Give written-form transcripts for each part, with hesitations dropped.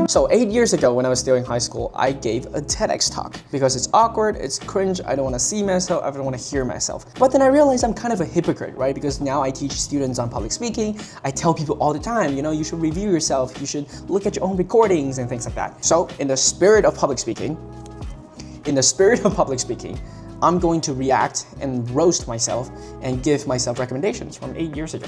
So 8 years ago when I was still in high school, I gave a TEDx talk because it's awkward, it's cringe, I don't want to see myself, I don't want to hear myself. But then I realized I'm kind of a hypocrite, right? Because now I teach students on public speaking. I tell people all the time, you know, you should review yourself, you should look at your own recordings and things like that. So in the spirit of public speaking, I'm going to react and roast myself and give myself recommendations from 8 years ago.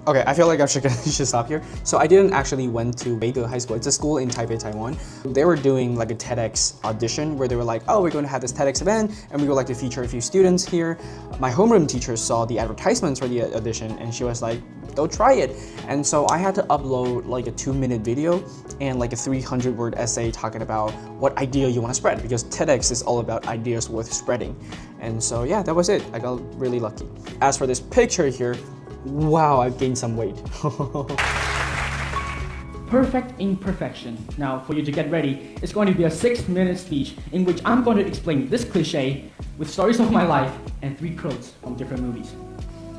Okay, I feel like I should stop here. So I didn't actually went to Beidou High School. It's a school in Taipei, Taiwan. They were doing like a TEDx audition where they were like, oh, we're going to have this TEDx event and we would like to feature a few students here. My homeroom teacher saw the advertisements for the audition and she was like, go try it. And so I had to upload like a 2-minute video and like a 300-word essay talking about what idea you want to spread, because TEDx is all about ideas worth spreading. And so yeah, that was it. I got really lucky. As for this picture here, wow, I've gained some weight. Perfect imperfection. Now, for you to get ready, it's going to be a 6-minute speech in which I'm going to explain this cliche with stories of my life and 3 quotes from different movies.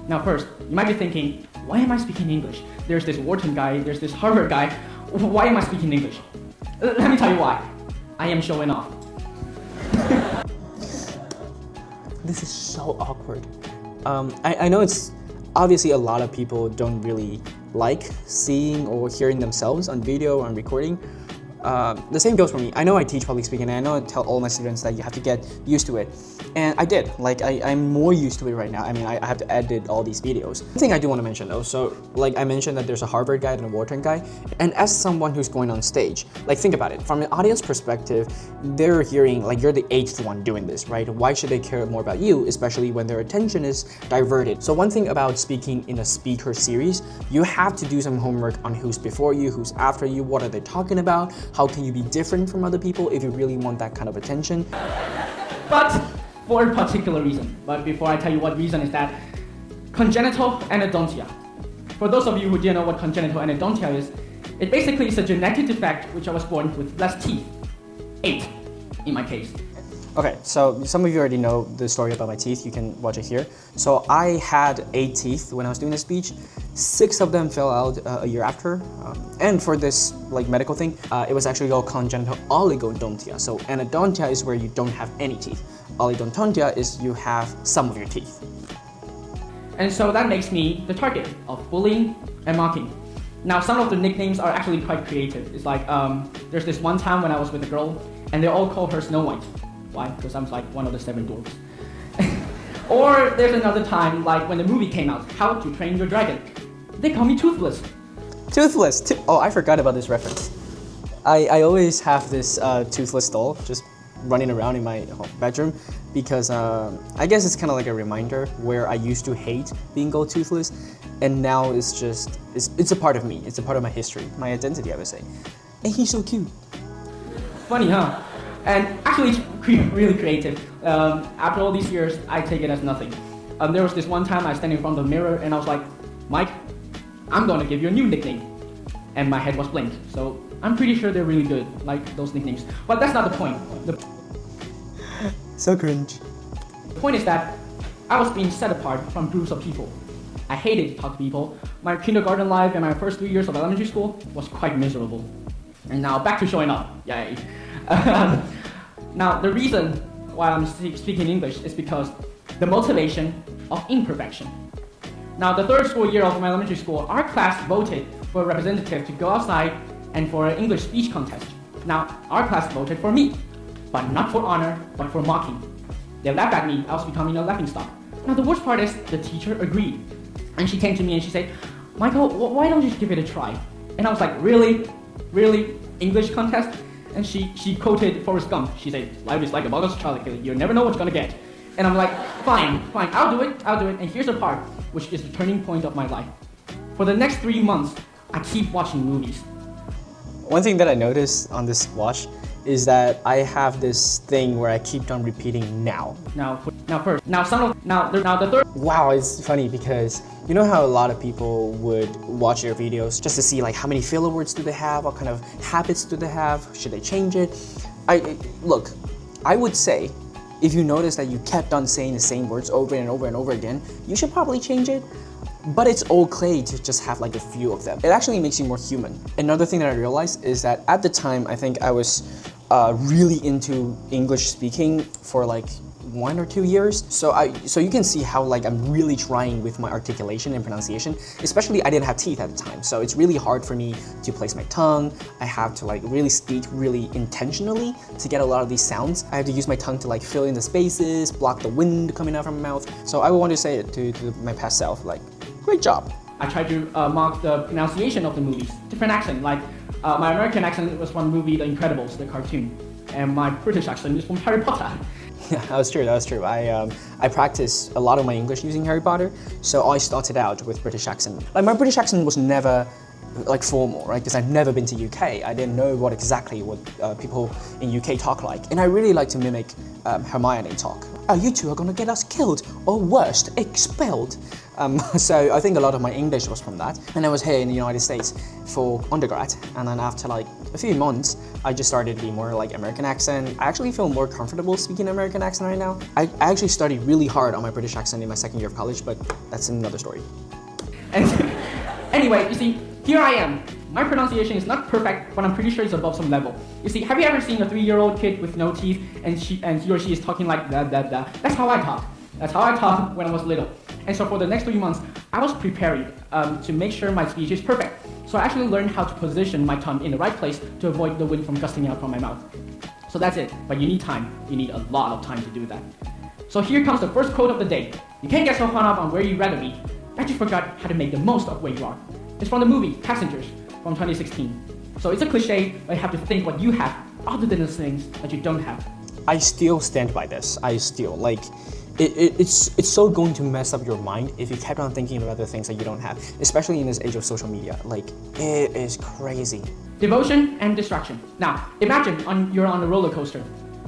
Now first, you might be thinking, why am I speaking English? There's this Wharton guy, there's this Harvard guy. Why am I speaking English? Let me tell you why. I am showing off. This is so awkward. I know it's obviously a lot of people don't really like seeing or hearing themselves on video or on recording. The same goes for me. I know I teach public speaking and I know I tell all my students that you have to get used to it. And I did. Like I'm more used to it right now. I mean, I have to edit all these videos. One thing I do want to mention though, so like I mentioned that there's a Harvard guy and a Wharton guy. And as someone who's going on stage, like think about it. From an audience perspective, they're hearing like you're the 8th one doing this, right? Why should they care more about you, especially when their attention is diverted? So one thing about speaking in a speaker series, you have to do some homework on who's before you, who's after you, what are they talking about, how can you be different from other people if you really want that kind of attention. But for a particular reason. But before I tell you what reason is that, congenital anhedonia. For those of you who didn't know what congenital anhedonia is, it basically is a genetic defect which I was born with less teeth. 8 in my case. Okay, so some of you already know the story about my teeth. You can watch it here. So I had 8 teeth when I was doing the speech. 6 of them fell out a year after. And for this like medical thing, it was actually called congenital oligodontia. So anhedonia is where you don't have any teeth. Oligodontia is you have some of your teeth. And so that makes me the target of bullying and mocking. Now some of the nicknames are actually quite creative. It's like, there's this one time when I was with a girl and they all call her Snow White. Why? Because I'm like one of the 7 dwarfs. Or there's another time, like when the movie came out, How to Train Your Dragon. They call me Toothless. Toothless! Oh, I forgot about this reference. I always have this toothless doll just running around in my bedroom because I guess it's kind of like a reminder where I used to hate being called toothless, and now it's a part of me. It's a part of my history, my identity, I would say. And he's so cute. Funny, huh? And actually, it's really creative. After all these years, I take it as nothing. There was this one time I was standing in front of the mirror and I was like, Mike, I'm going to give you a new nickname. And my head was blank. So I'm pretty sure they're really good, like those nicknames. But that's not the point. So cringe. The point is that I was being set apart from groups of people. I hated to talk to people. My kindergarten life and my first 3 years of elementary school was quite miserable. And now back to showing up. Yay. Now, the reason why I'm speaking English is because the motivation of imperfection. Now, the 3rd school year of my elementary school, our class voted for a representative to go outside and for an English speech contest. Now, our class voted for me, but not for honor, but for mocking. They laughed at me, I was becoming a laughingstock. Now, the worst part is the teacher agreed. And she came to me and she said, Michael, why don't you give it a try? And I was like, really? Really? English contest? And she quoted Forrest Gump. She said, life is like a box of chocolate, you never know what you're gonna get. And I'm like, fine, I'll do it. And here's the part, which is the turning point of my life. For the next 3 months, I keep watching movies. One thing that I noticed on this watch is that I have this thing where I keep on repeating now. Now, the third. Wow, it's funny because you know how a lot of people would watch your videos just to see like how many filler words do they have, what kind of habits do they have, should they change it? Look, I would say if you notice that you kept on saying the same words over and over and over again, you should probably change it. But it's okay to just have like a few of them. It actually makes you more human. Another thing that I realized is that at the time, I think I was really into English speaking for like 1 or 2 years. So you can see how like I'm really trying with my articulation and pronunciation, especially I didn't have teeth at the time. So it's really hard for me to place my tongue. I have to like really speak really intentionally to get a lot of these sounds. I have to use my tongue to like fill in the spaces, block the wind coming out from my mouth. So I would want to say it to my past self, like, great job. I tried to mark the pronunciation of the movies, different accent. Like my American accent was from the movie The Incredibles, the cartoon, and my British accent is from Harry Potter. Yeah, that was true. I practiced a lot of my English using Harry Potter, so I started out with British accent. Like my British accent was never like formal, right? Because I've never been to UK. I didn't know what people in UK talk like. And I really like to mimic Hermione talk. Oh, you two are gonna get us killed, or worst, expelled. So I think a lot of my English was from that. And I was here in the United States for undergrad. And then after like a few months, I just started to be more like American accent. I actually feel more comfortable speaking American accent right now. I actually studied really hard on my British accent in my second year of college, but that's another story. And anyway, you see, here I am. My pronunciation is not perfect, but I'm pretty sure it's above some level. You see, have you ever seen a 3-year-old kid with no teeth and he or she is talking like da da da? That's how I talk. That's how I talked when I was little. And so for the next 3 months, I was preparing to make sure my speech is perfect. So I actually learned how to position my tongue in the right place to avoid the wind from gusting out from my mouth. So that's it, but you need time. You need a lot of time to do that. So here comes the first quote of the day. You can't get so hung up on where you'd rather be that you forgot how to make the most of where you are. It's from the movie Passengers from 2016. So it's a cliche, but you have to think what you have other than the things that you don't have. I still stand by this. It's so going to mess up your mind if you kept on thinking about the things that you don't have, especially in this age of social media. Like, it is crazy. Devotion and distraction. Now, imagine you're on a roller coaster.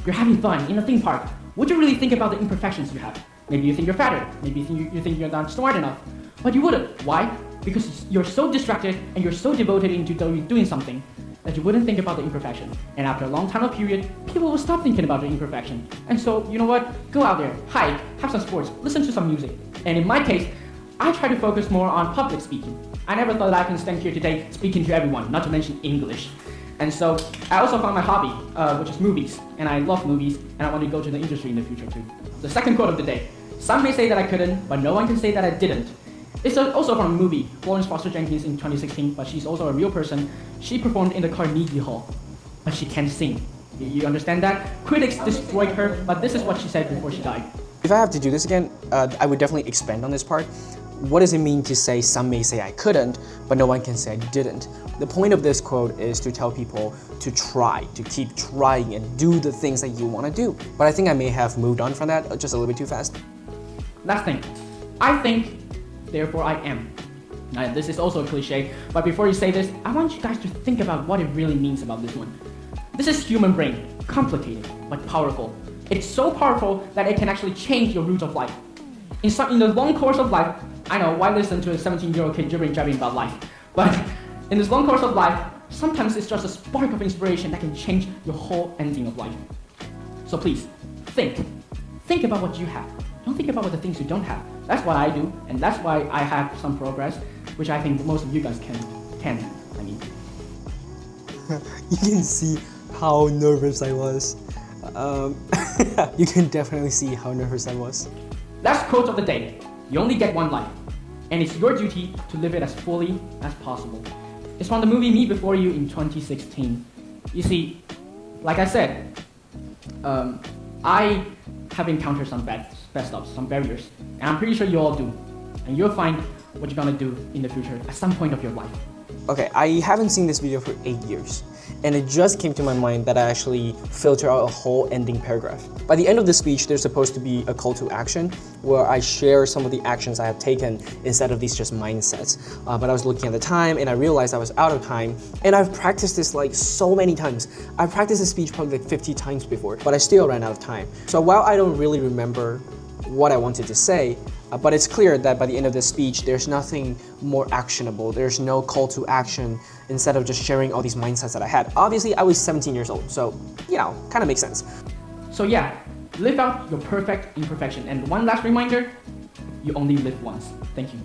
You're having fun in a theme park. Would you really think about the imperfections you have? Maybe you think you're fatter. Maybe you think you're not smart enough. But you wouldn't. Why? Because you're so distracted and you're so devoted into doing something that you wouldn't think about the imperfection. And after a long time of period, people will stop thinking about the imperfection. And so, you know what? Go out there, hike, have some sports, listen to some music. And in my case, I try to focus more on public speaking. I never thought that I can stand here today speaking to everyone, not to mention English. And so, I also found my hobby, which is movies. And I love movies, and I want to go to the industry in the future too. The second quote of the day. Some may say that I couldn't, but no one can say that I didn't. It's also from a movie, Florence Foster Jenkins in 2016, but she's also a real person. She performed in the Carnegie Hall, but she can't sing. You understand that? Critics destroyed her, but this is what she said before she died. If I have to do this again, I would definitely expand on this part. What does it mean to say some may say I couldn't, but no one can say I didn't? The point of this quote is to tell people to try, to keep trying and do the things that you want to do. But I think I may have moved on from that just a little bit too fast. Last thing, I think, therefore I am. Now, this is also a cliche, but before you say this, I want you guys to think about what it really means about this one. This is human brain, complicated, but powerful. It's so powerful that it can actually change your route of life. In the long course of life, I know, why listen to a 17-year-old kid jabbering about life? But in this long course of life, sometimes it's just a spark of inspiration that can change your whole ending of life. So please, think. Think about what you have. Don't think about what the things you don't have. That's what I do, and that's why I have some progress, which I think most of you guys can. You can see how nervous I was. You can definitely see how nervous I was. Last quote of the day. You only get one life, and it's your duty to live it as fully as possible. It's from the movie Me Before You in 2016. You see, like I said, I have encountered some bad stuff, some barriers, and I'm pretty sure you all do. And you'll find what you're gonna do in the future at some point of your life. Okay, I haven't seen this video for 8 years, and it just came to my mind that I actually filter out a whole ending paragraph. By the end of the speech, there's supposed to be a call to action where I share some of the actions I have taken instead of these just mindsets. But I was looking at the time and I realized I was out of time, and I've practiced this like so many times. I've practiced this speech probably like 50 times before, but I still ran out of time. So while I don't really remember what I wanted to say, but it's clear that by the end of this speech, there's nothing more actionable. There's no call to action instead of just sharing all these mindsets that I had. Obviously, I was 17 years old, so, you know, kind of makes sense. So yeah, Live out your perfect imperfection. And one last reminder, you only live once. Thank you.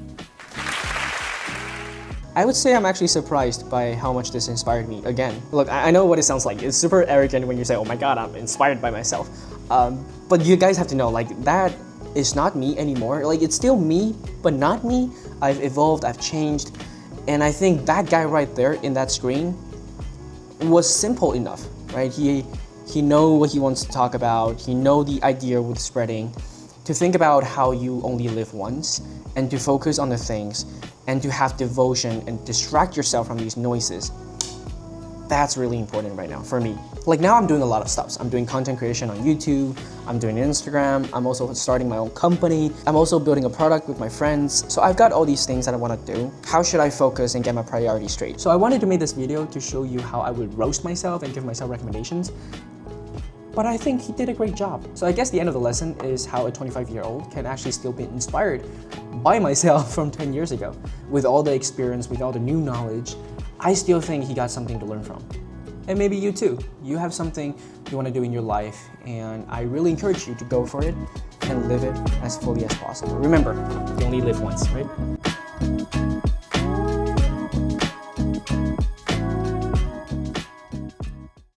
I would say I'm actually surprised by how much this inspired me. Again, look, I know what it sounds like. It's super arrogant when you say, oh my God, I'm inspired by myself. But you guys have to know, like, that is not me anymore. Like, it's still me, but not me. I've evolved, I've changed. And I think that guy right there in that screen was simple enough, right? He know what he wants to talk about. He know the idea with spreading. To think about how you only live once and to focus on the things and to have devotion and distract yourself from these noises. That's really important right now for me. Like now I'm doing a lot of stuff. I'm doing content creation on YouTube, I'm doing Instagram, I'm also starting my own company, I'm also building a product with my friends. So I've got all these things that I want to do. How should I focus and get my priorities straight? So I wanted to make this video to show you how I would roast myself and give myself recommendations. But I think he did a great job. So I guess the end of the lesson is how a 25-year-old can actually still be inspired by myself from 10 years ago. With all the experience, with all the new knowledge, I still think he got something to learn from. And maybe you too. You have something you want to do in your life, and I really encourage you to go for it and live it as fully as possible. Remember, you only live once, right?